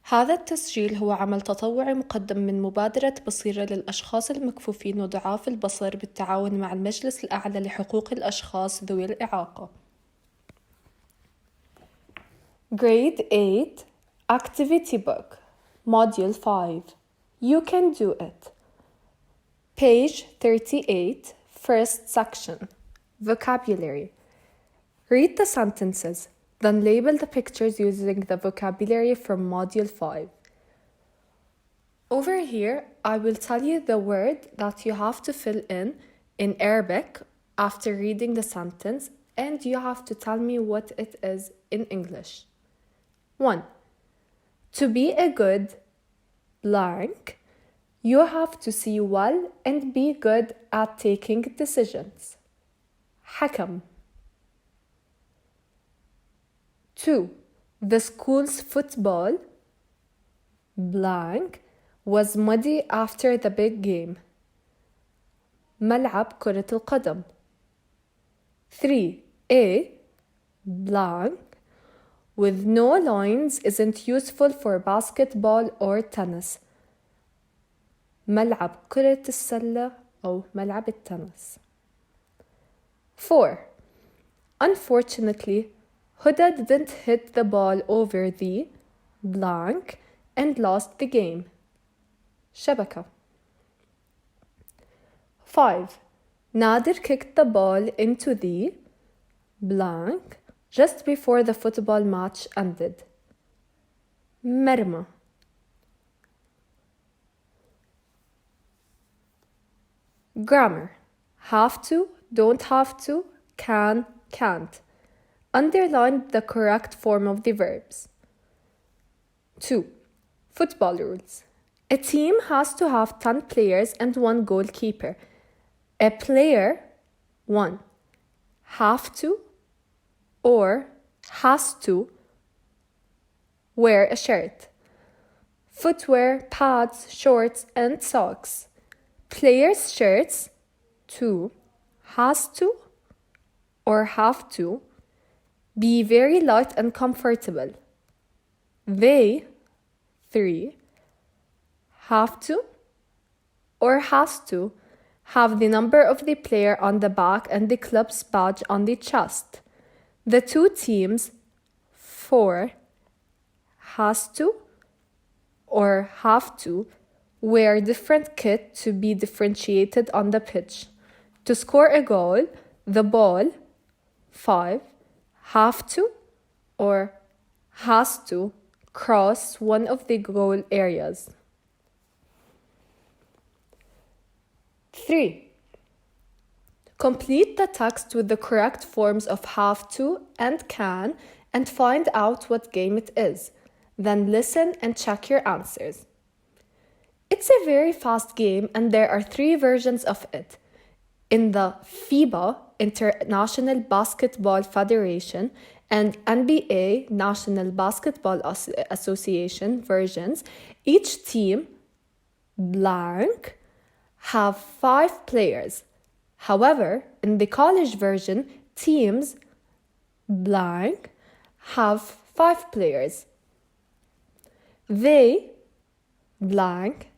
هذا التسجيل هو عمل تطوعي مقدم من مبادرة بصيرة للأشخاص المكفوفين وضعاف البصر بالتعاون مع المجلس الأعلى لحقوق الأشخاص ذوي الإعاقة. Grade 8 Activity Book Module 5 You Can Do It Page 38 First Section Vocabulary Read the sentences, then label the pictures using the vocabulary from Module 5. Over here, I will tell you the word that you have to fill in Arabic after reading the sentence, and you have to tell me what it is in English. 1. To be a good blank, you have to see well and be good at taking decisions. حكم. 2. The school's football blank was muddy after the big game. ملعب كرة القدم. 3. A blank with no lines isn't useful for basketball or tennis. ملعب كرة السلة أو ملعب التنس. 4. Unfortunately, Huda didn't hit the ball over the blank and lost the game. شبكة. 5. Nadir kicked the ball into the blank just before the football match ended. مرمى. Grammar. Have to, don't have to, can, can't. Underline the correct form of the verbs. 2. Football rules. A team has to have 10 players and 1 goalkeeper. A player 1. Have to or has to wear a shirt. Footwear, pads, shorts, and socks. Players' shirts 2. Has to or have to be very light and comfortable. They 3. Have to or has to have the number of the player on the back and the club's badge on the chest. The 2 teams 4. Has to or have to wear different kit to be differentiated on the pitch. To score a goal, the ball 5. Have to or has to cross one of the goal areas. 3. Complete the text with the correct forms of have to and can and find out what game it is. Then listen and check your answers. It's a very fast game and there are 3 versions of it. In the FIBA, International Basketball Federation, and NBA, National Basketball Association versions, each team blank have 5 players. However, in the college version, teams blank have 5 players. They blank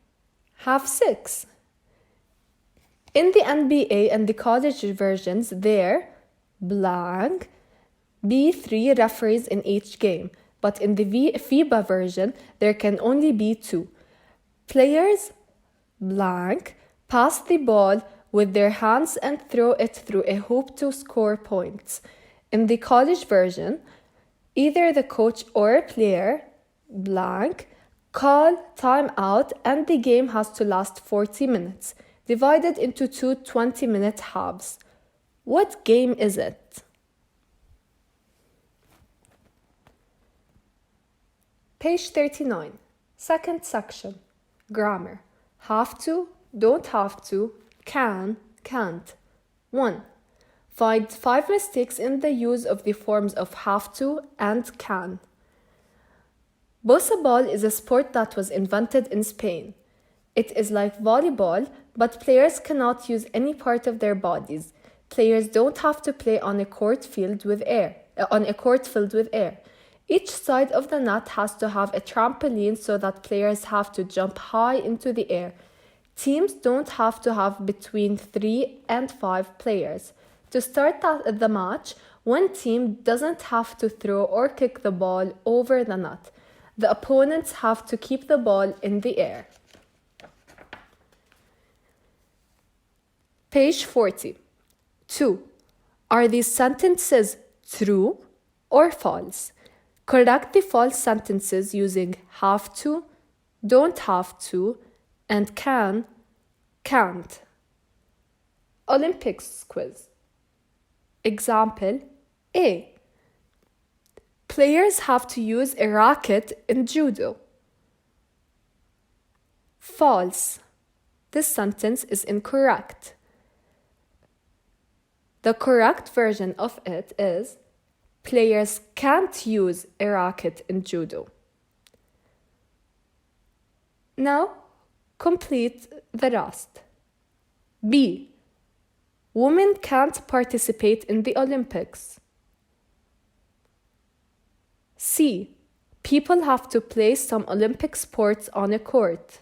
have 6. In the NBA and the college versions, there blank be 3 referees in each game, but in the FIBA version, there can only be 2. Players blank pass the ball with their hands and throw it through a hoop to score points. In the college version, either the coach or a player blank call time out and the game has to last 40 minutes, divided into 2 20-minute halves. What game is it? Page 39. Second section. Grammar. Have to, don't have to, can, can't. 1. Find 5 mistakes in the use of the forms of have to and can. Volleyball is a sport that was invented in Spain. It is like volleyball, but players cannot use any part of their bodies. Players don't have to play on a court filled with air. Each side of the net has to have a trampoline so that players have to jump high into the air. Teams don't have to have between 3 and 5 players. To start the match, one team doesn't have to throw or kick the ball over the net. The opponents have to keep the ball in the air. Page 40. 2. Are these sentences true or false? Correct the false sentences using have to, don't have to, and can, can't. Olympics quiz. Example A. Players have to use a racket in judo. False. This sentence is incorrect. The correct version of it is players can't use a racket in judo. Now, complete the rest. B. Women can't participate in the Olympics. C. People have to play some Olympic sports on a court.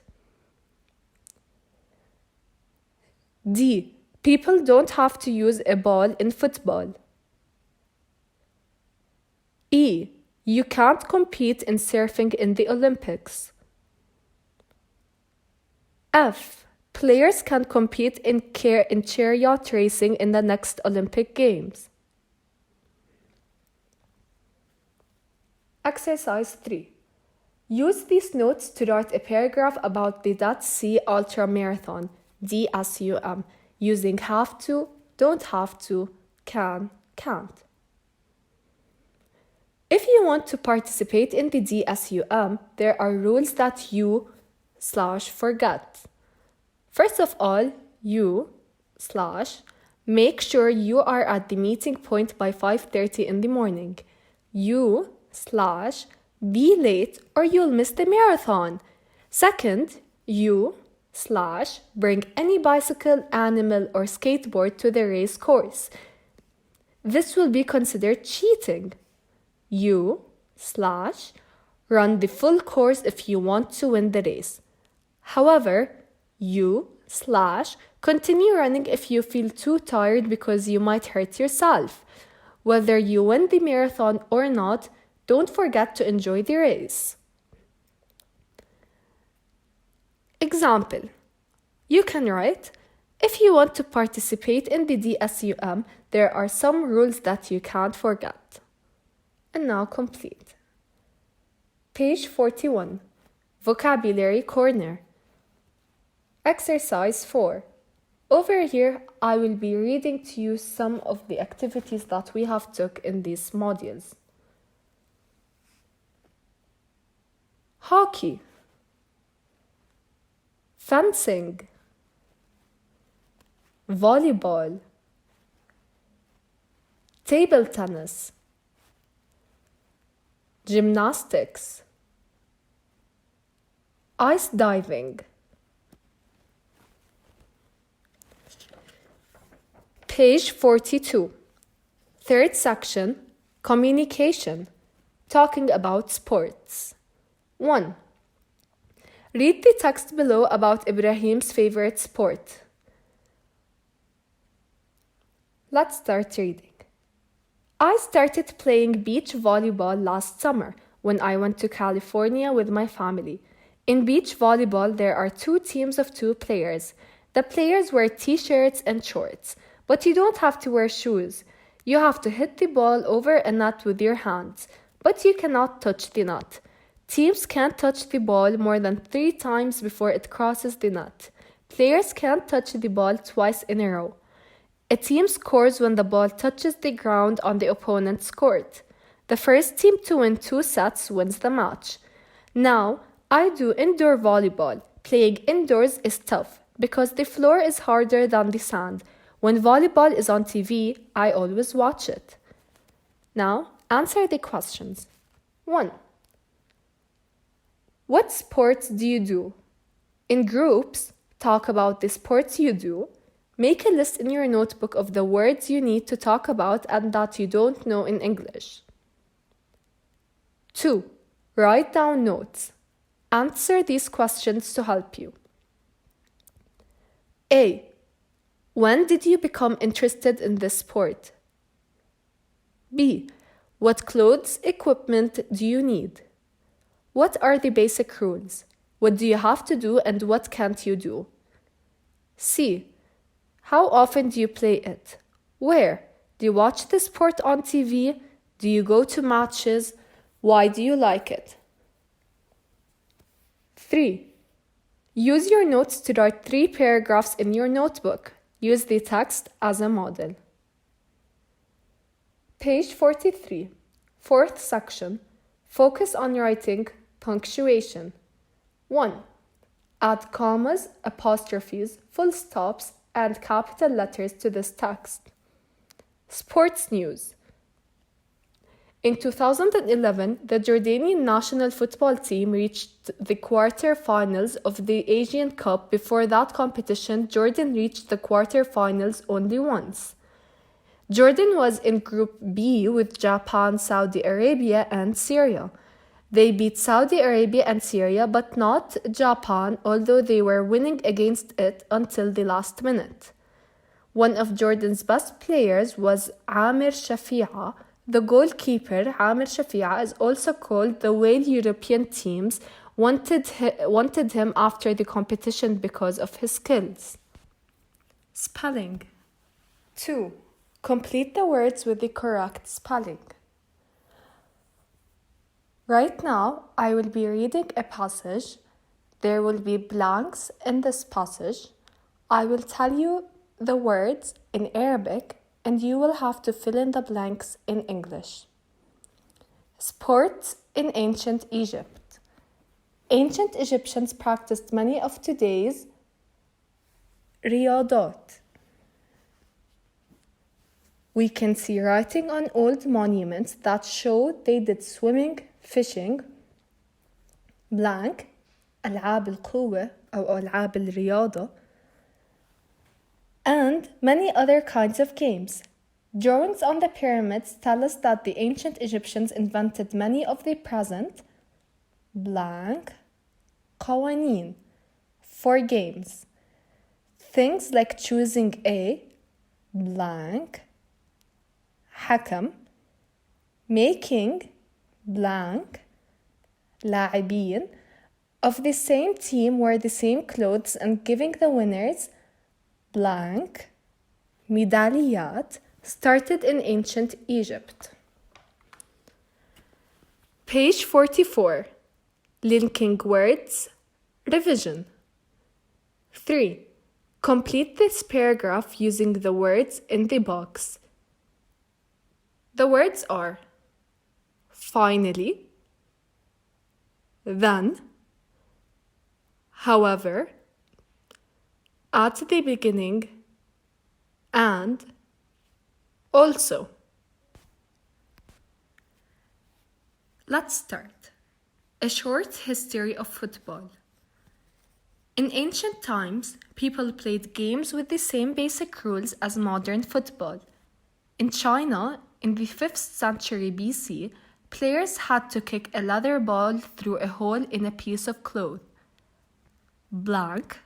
D. People don't have to use a ball in football. E. You can't compete in surfing in the Olympics. F. Players can compete in chariot racing in the next Olympic Games. Exercise 3. Use these notes to write a paragraph about the .C Ultra Marathon, DSUM, using have to, don't have to, can, can't. If you want to participate in the DSUM, there are rules that you/forget. First of all, make sure you are at the meeting point by 5:30 in the morning. Be late or you'll miss the marathon. Second, bring any bicycle, animal, or skateboard to the race course. This will be considered cheating. Run the full course if you want to win the race. However, continue running if you feel too tired because you might hurt yourself. Whether you win the marathon or not, don't forget to enjoy the race. Example. You can write, if you want to participate in the DSUM, there are some rules that you can't forget. And now complete. Page 41. Vocabulary Corner. Exercise 4. Over here, I will be reading to you some of the activities that we have took in these modules. Hockey, fencing, volleyball, table tennis, gymnastics, ice diving. Page 42. Third section, communication, talking about sports. 1. Read the text below about Ibrahim's favorite sport. Let's start reading. I started playing beach volleyball last summer when I went to California with my family. In beach volleyball, there are 2 teams of 2 players. The players wear t-shirts and shorts, but you don't have to wear shoes. You have to hit the ball over a net with your hands, but you cannot touch the net. Teams can't touch the ball more than 3 times before it crosses the net. Players can't touch the ball twice in a row. A team scores when the ball touches the ground on the opponent's court. The first team to win 2 sets wins the match. Now, I do indoor volleyball. Playing indoors is tough because the floor is harder than the sand. When volleyball is on TV, I always watch it. Now, answer the questions. 1. What sports do you do? In groups, talk about the sports you do. Make a list in your notebook of the words you need to talk about and that you don't know in English. 2. Write down notes. Answer these questions to help you. A. When did you become interested in this sport? B. What clothes, equipment do you need? What are the basic rules? What do you have to do and what can't you do? C. How often do you play it? Where? Do you watch the sport on TV? Do you go to matches? Why do you like it? 3. Use your notes to write 3 paragraphs in your notebook. Use the text as a model. Page 43. Fourth section. Focus on writing punctuation. 1. Add commas, apostrophes, full stops, and capital letters to this text. Sports news. In 2011, the Jordanian national football team reached the quarter-finals of the Asian Cup. Before that competition, Jordan reached the quarter-finals only once. Jordan was in Group B with Japan, Saudi Arabia, and Syria. They beat Saudi Arabia and Syria, but not Japan, although they were winning against it until the last minute. One of Jordan's best players was Amir Shafi'a. The goalkeeper, Amir Shafi'a, is also called the whale. European teams wanted him after the competition because of his skills. Spelling. 2. Complete the words with the correct spelling. Right now, I will be reading a passage. There will be blanks in this passage. I will tell you the words in Arabic and you will have to fill in the blanks in English. Sports in ancient Egypt. Ancient Egyptians practiced many of today's riyadat. We can see writing on old monuments that show they did swimming, fishing, blank, ألعاب القوة أو ألعاب الرياضة, and many other kinds of games. Drawings on the pyramids tell us that the ancient Egyptians invented many of the present blank قوانين for games. Things like choosing a blank حكم, making blank لاعبين of the same team wear the same clothes and giving the winners blank ميداليات started in ancient Egypt. Page 44. Linking words. Revision. 3. Complete this paragraph using the words in the box. The words are finally, then, however, at the beginning, and also. Let's start. A short history of football. In ancient times, people played games with the same basic rules as modern football. In China, in the 5th century BC, players had to kick a leather ball through a hole in a piece of cloth. Blank.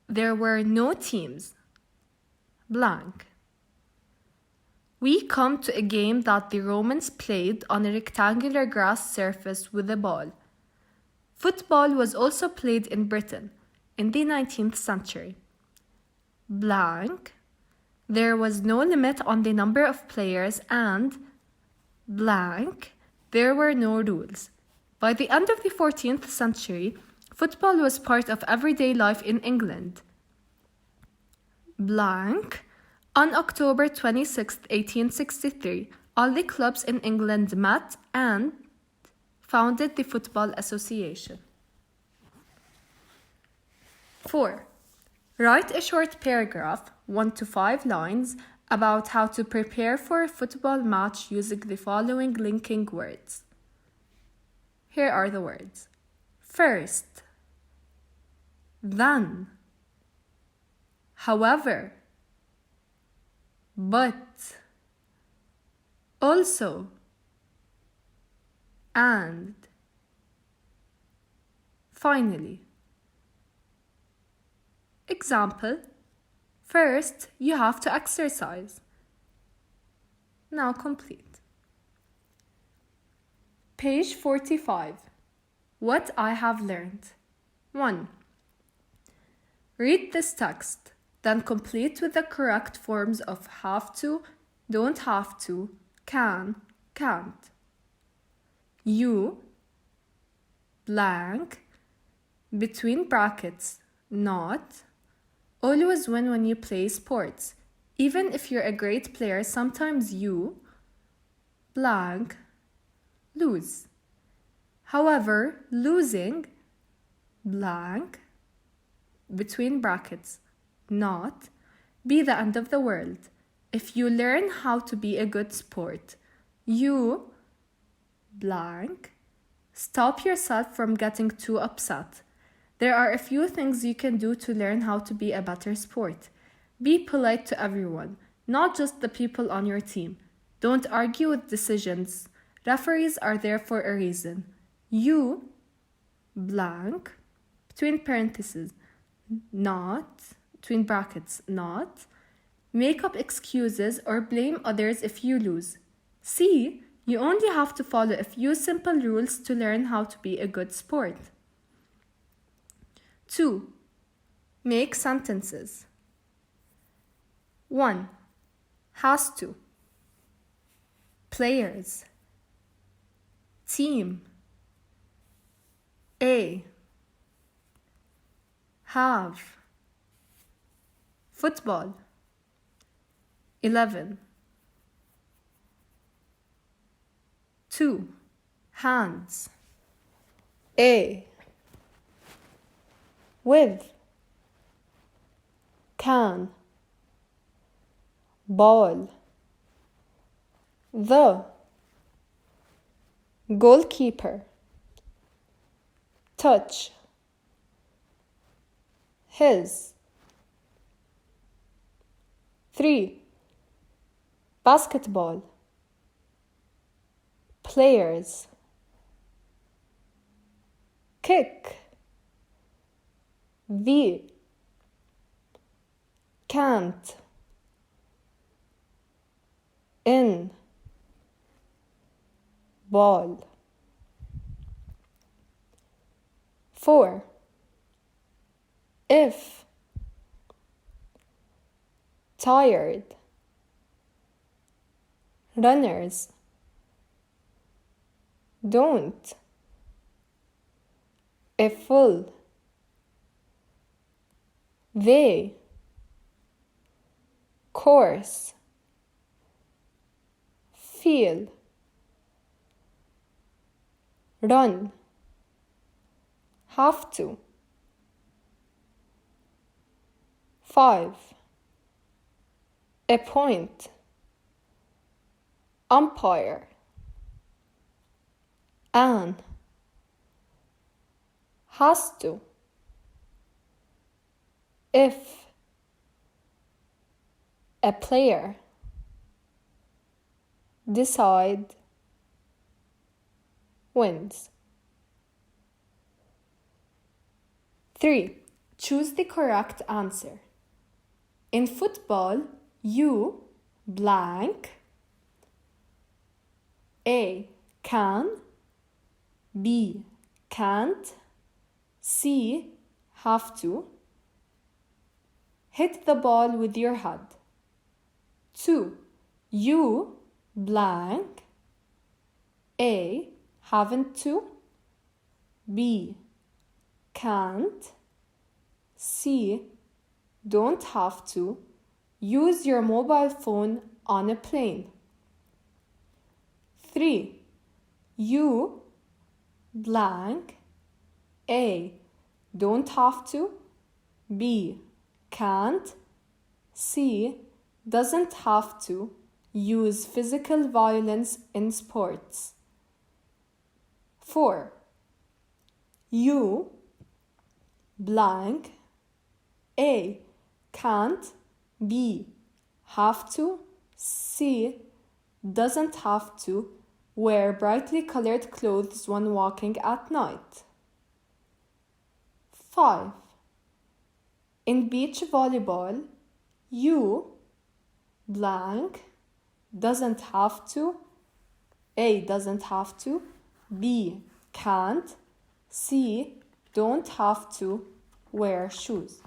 There were no teams. Blank. We come to a game that the Romans played on a rectangular grass surface with a ball. Football was also played in Britain in the 19th century. Blank. There was no limit on the number of players and blank. There were no rules. By the end of the 14th century, football was part of everyday life in England. Blank. On October 26, 1863, all the clubs in England met and founded the Football Association. 4. Write a short paragraph, 1 to 5 lines, about how to prepare for a football match using the following linking words. Here are the words. First, then, however, but, also, and, finally. Example: first, you have to exercise. Now complete. Page 45. What I have learned. 1. Read this text, then complete with the correct forms of have to, don't have to, can, can't. You, blank, between brackets, not, always win when you play sports. Even if you're a great player, sometimes you, blank, lose. However, losing, blank, between brackets, not, be the end of the world. If you learn how to be a good sport, you, blank, stop yourself from getting too upset. There are a few things you can do to learn how to be a better sport. Be polite to everyone, not just the people on your team. Don't argue with decisions. Referees are there for a reason. You, blank, between parentheses, not, between brackets, not, make up excuses or blame others if you lose. See, you only have to follow a few simple rules to learn how to be a good sport. 2. Make sentences. 1. Has to. Players. Team. A. Have. Football. 11. 2. Hands. A. With. Can. Ball. The. Goalkeeper. Touch. His. 3. Basketball. Players. Kick. The. Can't. In. Ball. 4. If. Tired. Runners. Don't. A full. They. Course. Feel. Run. Have to. 5. Appoint. Umpire. An. Has to. If. A player. Decide. Wins. 3. Choose the correct answer. In football, you, blank, A. Can, B. Can't, C. Have to, hit the ball with your head. 2. You, blank, A. Haven't to, B. Can't, C. Don't have to, use your mobile phone on a plane. 3. You, blank, A. Don't have to, B. Can't, C. Doesn't have to, use physical violence in sports. 4. You, blank, A. Can't, B. Have to, C. doesn't have to wear brightly colored clothes when walking at night. 5. In beach volleyball, you blank doesn't have to. A. Doesn't have to. B. Can't. C. Don't have to wear shoes.